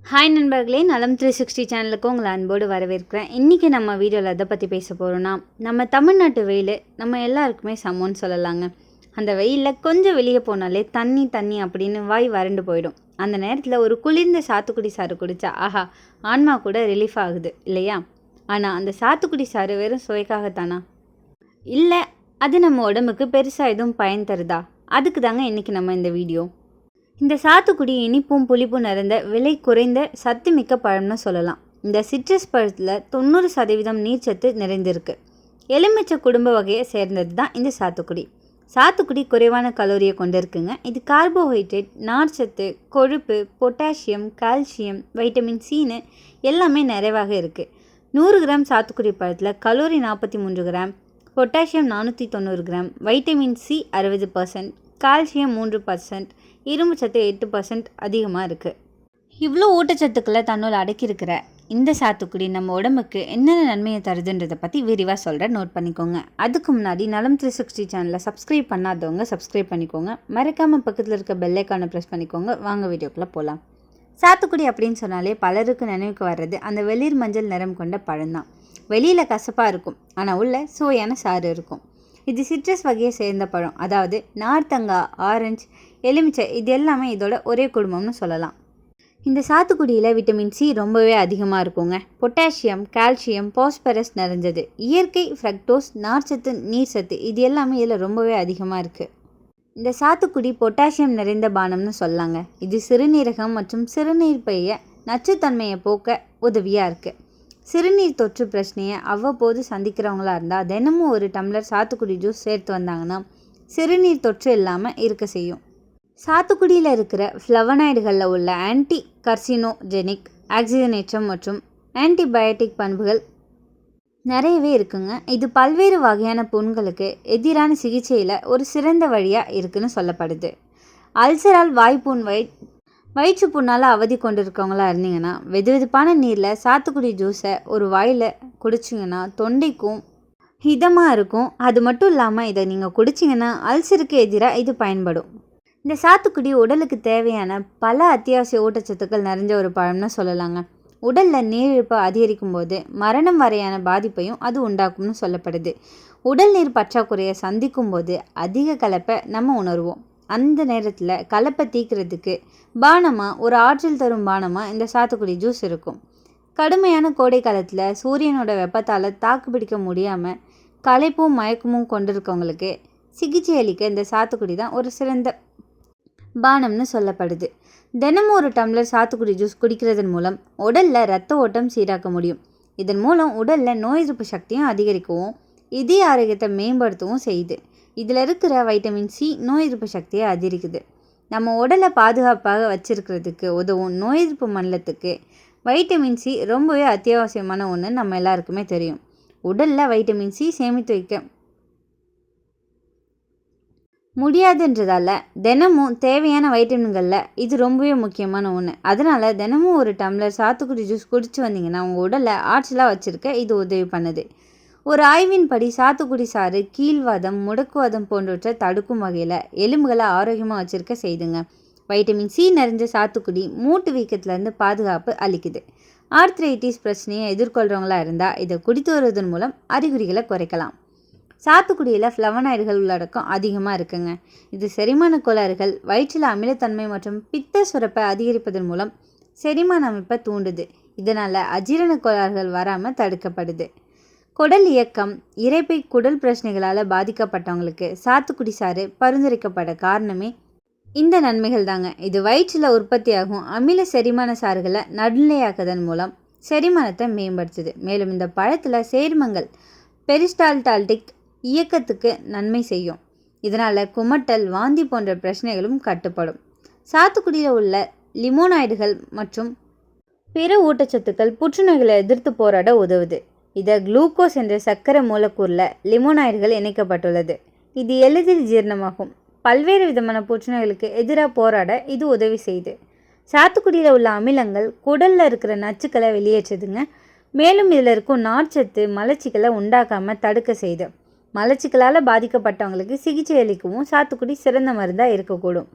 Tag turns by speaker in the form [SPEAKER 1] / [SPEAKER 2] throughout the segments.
[SPEAKER 1] Hi நண்பர்களே, நலம் 360 சேனலுக்கு உங்களை அன்போடு வரவேற்கிறேன். இன்றைக்கி நம்ம வீடியோவில் எதை பற்றி பேச போகிறோன்னா, நம்ம தமிழ்நாட்டு வெயில் நம்ம எல்லாருக்குமே சமம்னு சொல்லலாங்க. அந்த வெயிலில் கொஞ்சம் வெளியே போனாலே தண்ணி தண்ணி அப்படின்னு வாய் வறண்டு போயிடும். அந்த நேரத்தில் ஒரு குளிர்ந்த சாத்துக்குடி சாறு குடித்தா ஆஹா, ஆன்மா கூட ரிலீஃப் ஆகுது இல்லையா? ஆனால் அந்த சாத்துக்குடி சாறு வெறும் சுவைக்காகத்தானா? இல்லை, அது நம்ம உடம்புக்கு பெருசாக எதுவும் பயன் தருதா? அதுக்கு தாங்க இன்றைக்கி நம்ம இந்த வீடியோ. இந்த சாத்துக்குடி இனிப்பும் புளிப்பும் நிறைந்த விலை குறைந்த சத்துமிக்க பழம்னு சொல்லலாம். இந்த சிட்ரஸ் பழத்தில் 90% நீர்ச்சத்து நிறைந்திருக்கு. எலுமிச்சை குடும்ப வகையை சேர்ந்தது தான் இந்த சாத்துக்குடி. சாத்துக்குடி குறைவான கலோரியை கொண்டு இருக்குங்க. இது கார்போஹைட்ரேட், நார்ச்சத்து, கொழுப்பு, பொட்டாசியம், கால்சியம், வைட்டமின் சின்னு எல்லாமே நிறைவாக இருக்குது. 100 கிராம் சாத்துக்குடி பழத்தில் calorie 43 gram, potassium 490 gram, vitamin C 60%, calcium 3%, இரும்பு சத்து 8% அதிகமாக இருக்குது. இவ்வளோ ஊட்டச்சத்துக்களை தன்னுள் அடக்கியிருக்கிற இந்த சாத்துக்குடி நம்ம உடம்புக்கு என்னென்ன நன்மையை தருதுன்றதை பற்றி விரிவாக சொல்கிறேன், நோட் பண்ணிக்கோங்க. அதுக்கு முன்னாடி நலம் 360 சேனலை சப்ஸ்கிரைப் பண்ணாதவங்க சப்ஸ்கிரைப் பண்ணிக்கோங்க. மறக்காமல் பக்கத்தில் இருக்க பெல் ஐக்கானை ப்ரெஸ் பண்ணிக்கோங்க. வாங்க வீடியோக்குள்ளே போகலாம். சாத்துக்குடி அப்படின்னு சொன்னாலே பலருக்கு நினைவுக்கு வர்றது அந்த வெளிர் மஞ்சள் நிறம் கொண்ட பழம்தான். வெளியில் கசப்பாக இருக்கும், ஆனால் உள்ள சுவையான சாறு இருக்கும். இது சிட்ரஸ் வகையை சேர்ந்த பழம். அதாவது நார்த்தங்காய், ஆரஞ்சு, எலுமிச்சை இது எல்லாமே இதோட ஒரே குடும்பம்னு சொல்லலாம். இந்த சாத்துக்குடியில் விட்டமின் சி ரொம்பவே அதிகமாக இருக்குங்க. பொட்டாசியம், கால்சியம், பாஸ்பரஸ் நிறைஞ்சது. இயற்கை ஃப்ரக்டோஸ், நார்ச்சத்து, நீர்ச்சத்து இது எல்லாமே இதில் ரொம்பவே அதிகமாக இருக்குது. இந்த சாத்துக்குடி பொட்டாசியம் நிறைந்த பானம்னு சொல்லலாங்க. இது சிறுநீரகம் மற்றும் சிறுநீர் பைய நச்சுத்தன்மையை போக்க உதவியாக இருக்குது. சிறுநீர் தொற்று பிரச்சனையை அவ்வப்போது சந்திக்கிறவங்களா இருந்தால் தினமும் ஒரு டம்ளர் சாத்துக்குடி ஜூஸ் சேர்த்து வந்தாங்கன்னா சிறுநீர் தொற்று இல்லாமல் இருக்க செய்யும். சாத்துக்குடியில் இருக்கிற ஃப்ளவனாய்டுகளில் உள்ள ஆன்டி கர்சினோஜெனிக், ஆக்சிஜனேற்றம் மற்றும் ஆன்டிபயோட்டிக் பண்புகள் நிறையவே இருக்குங்க. இது பல்வேறு வகையான புண்களுக்கு எதிரான சிகிச்சையில் ஒரு சிறந்த வழியாக இருக்குன்னு சொல்லப்படுது. அல்சரால் வாய்ப்புண், வயிற்று புண்ணால் அவதி கொண்டிருக்கவங்களா இருந்தீங்கன்னா வெதுவெதுப்பான நீரில் சாத்துக்குடி ஜூஸை ஒரு வாயில் குடிச்சிங்கன்னா தொண்டைக்கும் இதமாக இருக்கும். அது மட்டும் இல்லாமல் இதை நீங்கள் குடிச்சிங்கன்னா அல்சருக்கு எதிராக இது பயன்படும். இந்த சாத்துக்குடி உடலுக்கு தேவையான பல அத்தியாவசிய ஊட்டச்சத்துக்கள் நிறைஞ்ச ஒரு பழம்னு சொல்லலாங்க. உடலில் நீரிழப்பு அதிகரிக்கும் போது மரணம் வரையான பாதிப்பையும் அது உண்டாக்கும்னு சொல்லப்படுது. உடல் நீர் பற்றாக்குறையை சந்திக்கும் போது அதிக கலப்பை நம்ம உணர்வோம். அந்த நேரத்தில் கலப்பை தீக்கிறதுக்கு பானமாக, ஒரு ஆற்றல் தரும் பானமாக இந்த சாத்துக்குடி ஜூஸ் இருக்கும். கடுமையான கோடை காலத்தில் சூரியனோட வெப்பத்தால் தாக்கு பிடிக்க முடியாமல் களைப்பும் மயக்கமும் கொண்டிருக்கவங்களுக்கு சிகிச்சை அளிக்க இந்த சாத்துக்குடி தான் ஒரு சிறந்த பானம்னு சொல்லப்படுது. தினமும் ஒரு டம்ளர் சாத்துக்குடி ஜூஸ் குடிக்கிறதன் மூலம் உடலில் இரத்த ஓட்டம் சீராக்க முடியும். இதன் மூலம் உடலில் நோய் எதிர்ப்பு சக்தியும் அதிகரிக்கவும் இதய ஆரோக்கியத்தை மேம்படுத்தவும் செய்யுது. இதில் இருக்கிற வைட்டமின் சி நோய் எதிர்ப்பு சக்தியை அதிகரிக்குது. நம்ம உடலை பாதுகாப்பாக வச்சிருக்கிறதுக்கு உதவும் நோய் எதிர்ப்பு மண்டலத்துக்கு வைட்டமின் சி ரொம்பவே அத்தியாவசியமான ஒன்று நம்ம எல்லாருக்குமே தெரியும். உடலில் வைட்டமின் சி சேமித்து வைக்க முடியாதுன்றதால தினமும் தேவையான வைட்டமின்களில் இது ரொம்பவே முக்கியமான ஒன்று. அதனால் தினமும் ஒரு டம்ளர் சாத்துக்குடி ஜூஸ் குடிச்சு வந்தீங்கன்னா உங்கள் உடலை ஆற்றலாக வச்சுருக்க இது உதவி பண்ணுது. ஒரு ஆய்வின்படி சாத்துக்குடி சாறு கீழ்வாதம், முடக்குவாதம் போன்றவற்றை தடுக்கும் வகையில் எலும்புகளை ஆரோக்கியமாக வச்சுருக்க செய்துங்க. வைட்டமின் சி நிறைஞ்ச சாத்துக்குடி மூட்டு வீக்கத்திலேருந்து பாதுகாப்பு அளிக்குது. ஆர்த்ரைட்டிஸ் பிரச்சனையை எதிர்கொள்கிறவங்களா இருந்தால் இதை குடித்து வருவதன் மூலம் அறிகுறிகளை குறைக்கலாம். சாத்துக்குடியில் ஃப்ளவனாய்டுகள் உள்ளடக்கம் அதிகமாக இருக்குங்க. இது செரிமான கோளாறுகள், வயிற்றில் அமிலத்தன்மை மற்றும் பித்த சுரப்பை அதிகரிப்பதன் மூலம் செரிமான அமைப்பை தூண்டுது. இதனால் அஜீரண கோளாறுகள் வராமல் தடுக்கப்படுது. குடல் இயக்கம், இரைப்பை, குடல் பிரச்சனைகளால் பாதிக்கப்பட்டவங்களுக்கு சாத்துக்குடி சாறு பரிந்துரைக்கப்பட காரணமே இந்த நன்மைகள் தாங்க. இது வயிற்றில் உற்பத்தியாகும் அமில செரிமான சாறுகளை நடுநிலையாக்குவதன் மூலம் செரிமானத்தை மேம்படுத்துது. மேலும் இந்த பழத்தில் சேர்மங்கள் பெரிஸ்டால்டால்டிக் இயக்கத்துக்கு நன்மை செய்யும். இதனால் குமட்டல், வாந்தி போன்ற பிரச்சனைகளும் கட்டுப்படும். சாத்துக்குடியில் உள்ள லிமோனாய்டுகள் மற்றும் பிற ஊட்டச்சத்துக்கள் புற்றுநோய்களை எதிர்த்து போராட உதவுது. இதை குளுக்கோஸ் என்ற சர்க்கரை மூலக்கூறில் லிமோனாய்டுகள் இணைக்கப்பட்டுள்ளது. இது எளிதில் ஜீரணமாகும். பல்வேறு விதமான புற்றுநோய்களுக்கு எதிராக போராட இது உதவி செய்யுது. சாத்துக்குடியில் உள்ள அமிலங்கள் குடலில் இருக்கிற நச்சுக்களை வெளியேற்றுதுங்க. மேலும் இதில் இருக்கும் நார்ச்சத்து மலச்சிக்கலை உண்டாக்காமல் தடுக்க செய்யுது. மலச்சிக்கலால் பாதிக்கப்பட்டவங்களுக்கு சிகிச்சை அளிக்கவும் சாத்துக்குடி சிறந்த மருந்தாக இருக்கக்கூடும்.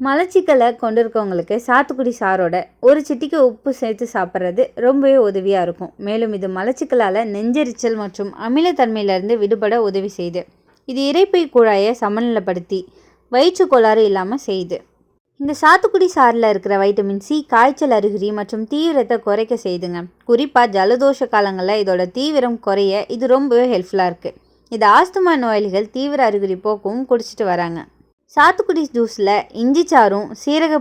[SPEAKER 1] மலச்சிக்கலை கொண்டிருக்கவங்களுக்கு சாத்துக்குடி சாரோட ஒரு சிட்டிக்கு உப்பு சேர்த்து சாப்பிட்றது ரொம்பவே உதவியாக இருக்கும். மேலும் இது மலச்சிக்கலால் நெஞ்செரிச்சல் மற்றும் அமிலத்தன்மையிலிருந்து விடுபட உதவி செய்யுது. இது இரைப்பை குழாயை சமநிலைப்படுத்தி வயிற்று கோளாறு இல்லாமல் செய்யுது. இந்த சாத்துக்குடி சாறில் இருக்கிற வைட்டமின் சி காய்ச்சல் அறிகுறி மற்றும் தீவிரத்தை குறைக்க செய்யுதுங்க. குறிப்பாக ஜலதோஷ காலங்களில் இதோட தீவிரம் குறைய இது ரொம்பவே ஹெல்ப்ஃபுல்லாக இருக்குது. இது ஆஸ்துமா நோயாளிகள் தீவிர அறிகுறி போக்கவும் குடிச்சிட்டு வராங்க. சாத்துக்குடி ஜூஸில் இஞ்சி சாறும் சீரக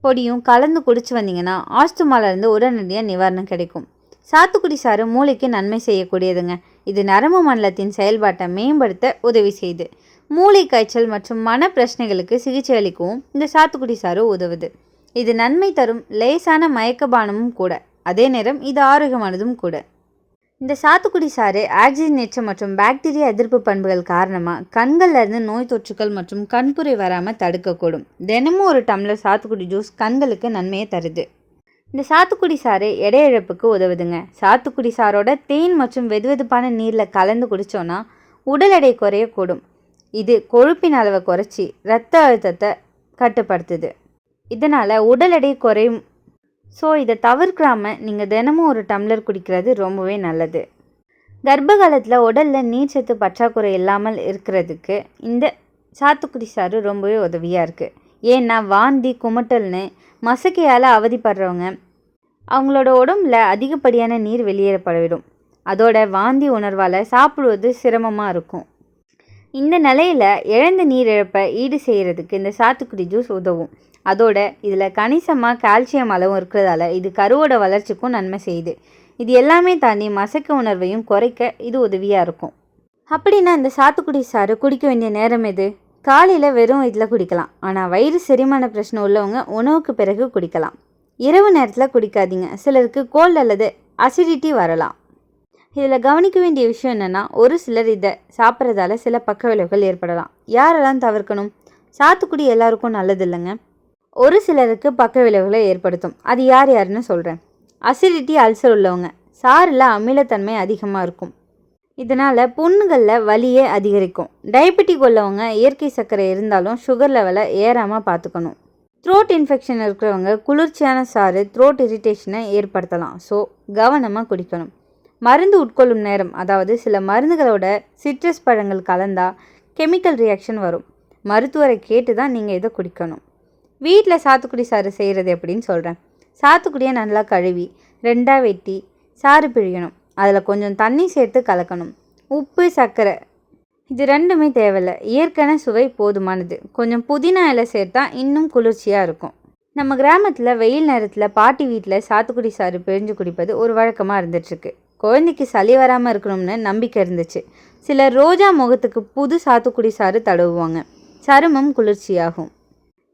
[SPEAKER 1] பொடியும் கலந்து குடிச்சு வந்தீங்கன்னா ஆஸ்துமாலேருந்து உடனடியாக நிவாரணம் கிடைக்கும். சாத்துக்குடி சாறு மூளைக்கு நன்மை செய்யக்கூடியதுங்க. இது நரம்பு மண்டலத்தின் செயல்பாட்டை மேம்படுத்த உதவி செய்யுது. மூளை காய்ச்சல் மற்றும் மன பிரச்சனைகளுக்கு சிகிச்சை அளிக்கவும் இந்த சாத்துக்குடி சாறு உதவுது. இது நன்மை தரும் லேசான மயக்கபானமும் கூட. அதே நேரம் இது ஆரோக்கியமானதும் கூட. இந்த சாத்துக்குடி சாறு ஆக்சிஜனேற்ற மற்றும் பாக்டீரியா எதிர்ப்பு பண்புகள் காரணமாக கண்கள்லேருந்து நோய் தொற்றுகள் மற்றும் கண்புரை வராமல் தடுக்கக்கூடும். தினமும் ஒரு டம்ளர் சாத்துக்குடி ஜூஸ் கண்களுக்கு நன்மையை தருது. இந்த சாத்துக்குடி சாறு எடை இழப்புக்கு உதவுதுங்க. சாத்துக்குடி சாரோட தேன் மற்றும் வெதுவெதுப்பான நீரில் கலந்து குடித்தோன்னா உடல் எடை குறையக்கூடும். இது கொழுப்பின் அளவை குறைச்சி இரத்த அழுத்தத்தை கட்டுப்படுத்துது. இதனால் உடல் எடை குறையும். ஸோ இதை தவிர்க்காமல் நீங்கள் தினமும் ஒரு டம்ளர் குடிக்கிறது ரொம்பவே நல்லது. கர்ப்ப காலத்தில் உடலில் நீர்ச்சத்து பற்றாக்குறை இல்லாமல் இருக்கிறதுக்கு இந்த சாத்துக்குடி சாறு ரொம்பவே உதவியாக இருக்குது. ஏன்னா வாந்தி குமட்டல்னு மசக்கையால் அவதிப்படுறவங்க அவங்களோட உடம்புல அதிகப்படியான நீர் வெளியேறப்படவிடும். அதோட வாந்தி உணர்வால் சாப்பிடுவது சிரமமாக இருக்கும். இந்த நிலையில் இழந்த நீர் இழப்பை ஈடு செய்கிறதுக்கு இந்த சாத்துக்குடி ஜூஸ் உதவும். அதோட இதில் கணிசமாக கால்சியம் அளவும் இருக்கிறதால இது கருவோட வளர்ச்சிக்கும் நன்மை செய்யுது. இது எல்லாமே தாண்டி மசக்க உணர்வையும் குறைக்க இது உதவியாக இருக்கும். அப்படின்னா இந்த சாத்துக்குடி சாறு குடிக்க வேண்டிய நேரம் எது? காலையில் வெறும் இதில் குடிக்கலாம். ஆனால் வயிறு செரிமான பிரச்சனை உள்ளவங்க உணவுக்கு பிறகு குடிக்கலாம். இரவு நேரத்தில் குடிக்காதீங்க. சிலருக்கு கோல்டு அல்லது அசிடிட்டி வரலாம். இதில் கவனிக்க வேண்டிய விஷயம் என்னென்னா, ஒரு சிலர் இதை சாப்பிட்றதால சில பக்க விளைவுகள் ஏற்படலாம். யாரெல்லாம் தவிர்க்கணும்? சாத்துக்குடி எல்லாருக்கும் நல்லது இல்லைங்க. ஒரு சிலருக்கு பக்க விளைவுகளை ஏற்படுத்தும். அது யாருன்னு சொல்கிறேன். அசிடிட்டி அல்சர் உள்ளவங்க, சாறில் அமிலத்தன்மை அதிகமாக இருக்கும். இதனால் புண்ணுகளில் வலியே அதிகரிக்கும். டயபெட்டிக் உள்ளவங்க இயற்கை சர்க்கரை இருந்தாலும் சுகர் லெவலை ஏறாமல் பார்த்துக்கணும். த்ரோட் இன்ஃபெக்ஷன் இருக்கிறவங்க குளிர்ச்சியான சாறு த்ரோட் இரிட்டேஷனை ஏற்படுத்தலாம். ஸோ கவனமாக குடிக்கணும். மருந்து உட்கொள்ளும் நேரம், அதாவது சில மருந்துகளோட சிட்ரஸ் பழங்கள் கலந்தால் கெமிக்கல் ரியாக்ஷன் வரும். மருத்துவரை கேட்டு தான் நீங்கள் இதை குடிக்கணும். வீட்டில் சாத்துக்குடி சாறு செய்கிறது எப்படின்னு சொல்கிறேன். சாத்துக்குடியை நல்லா கழுவி 2ஆக வெட்டி சாறு பிழியணும். அதில் கொஞ்சம் தண்ணி சேர்த்து கலக்கணும். உப்பு சர்க்கரை இது ரெண்டுமே தேவையில்லை. இயற்கையான சுவை போதுமானது. கொஞ்சம் புதினா இலை சேர்த்தா இன்னும் குளிர்ச்சியாக இருக்கும். நம்ம கிராமத்தில் வெயில் நேரத்தில் பாட்டி வீட்டில் சாத்துக்குடி சாறு பிழிஞ்சு குடிப்பது ஒரு வழக்கமாக இருந்துகிட்ருக்கு. குழந்தைக்கு சளி வராமல் இருக்கணும்னு நம்பிக்கை இருந்துச்சு. சிலர் ரோஜா முகத்துக்கு புது சாத்துக்குடி சாறு தடவுவாங்க. சருமம் குளிர்ச்சியாகும்.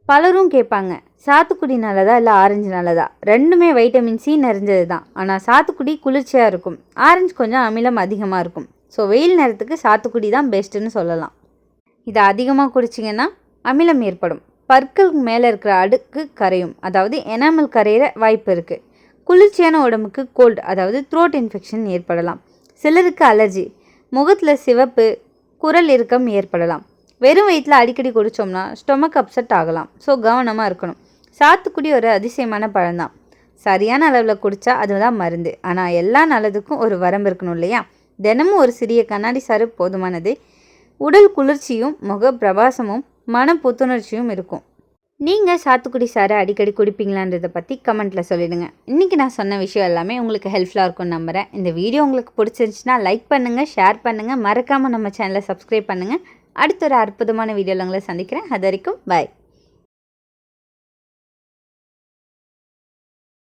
[SPEAKER 1] பலரும் கேட்பாங்க, சாத்துக்குடி நல்லதா இல்லை ஆரஞ்சு நல்லதா? ரெண்டுமே வைட்டமின் சி நிறைஞ்சது தான். ஆனால் சாத்துக்குடி குளிர்ச்சியாக இருக்கும், ஆரஞ்சு கொஞ்சம் அமிலம் அதிகமாக இருக்கும். ஸோ வெயில் நேரத்துக்கு சாத்துக்குடி தான் பெஸ்ட்டுன்னு சொல்லலாம். இதை அதிகமாக குடிச்சிங்கன்னா அமிலம் ஏற்படும். பற்கள் மேலே இருக்கிற அடுக்கு கரையும், அதாவது எனாமல் கரையிற வாய்ப்பு இருக்குது. குளிர்ச்சியான உடம்புக்கு கோல்டு, அதாவது த்ரோட் இன்ஃபெக்ஷன் ஏற்படலாம். சிலருக்கு அலர்ஜி, முகத்தில் சிவப்பு, குரல் இறுக்கம் ஏற்படலாம். வெறும் வயிற்றில் அடிக்கடி குடித்தோம்னா ஸ்டொமக் அப்செட் ஆகலாம். ஸோ கவனமாக இருக்கணும். சாத்துக்குடி ஒரு அதிசயமான பழம்தான். சரியான அளவில் குடித்தா அதுதான் மருந்து. ஆனால் எல்லா நல்லதுக்கும் ஒரு வரம்பு இருக்கணும் இல்லையா? தினமும் ஒரு சிறிய கண்ணாடி சாறு போதுமானது. உடல் குளிர்ச்சியும் முக பிரபாசமும் மன புத்துணர்ச்சியும் இருக்கும். நீங்கள் சாத்துக்குடி சாறு அடிக்கடி குடிப்பீங்களான்றதை பற்றி கமெண்ட்டில் சொல்லிடுங்க. இன்றைக்கி நான் சொன்ன விஷயம் எல்லாமே உங்களுக்கு ஹெல்ப்ஃபுல்லாக இருக்கும்னு நம்புகிறேன். இந்த வீடியோ உங்களுக்கு பிடிச்சிருந்துச்சுன்னா லைக் பண்ணுங்கள், ஷேர் பண்ணுங்கள், மறக்காமல் நம்ம சேனலை சப்ஸ்கிரைப் பண்ணுங்கள். அடுத்த ஒரு அற்புதமான வீடியோவில் உங்களை சந்திக்கிறேன். அது வரைக்கும் பாய்.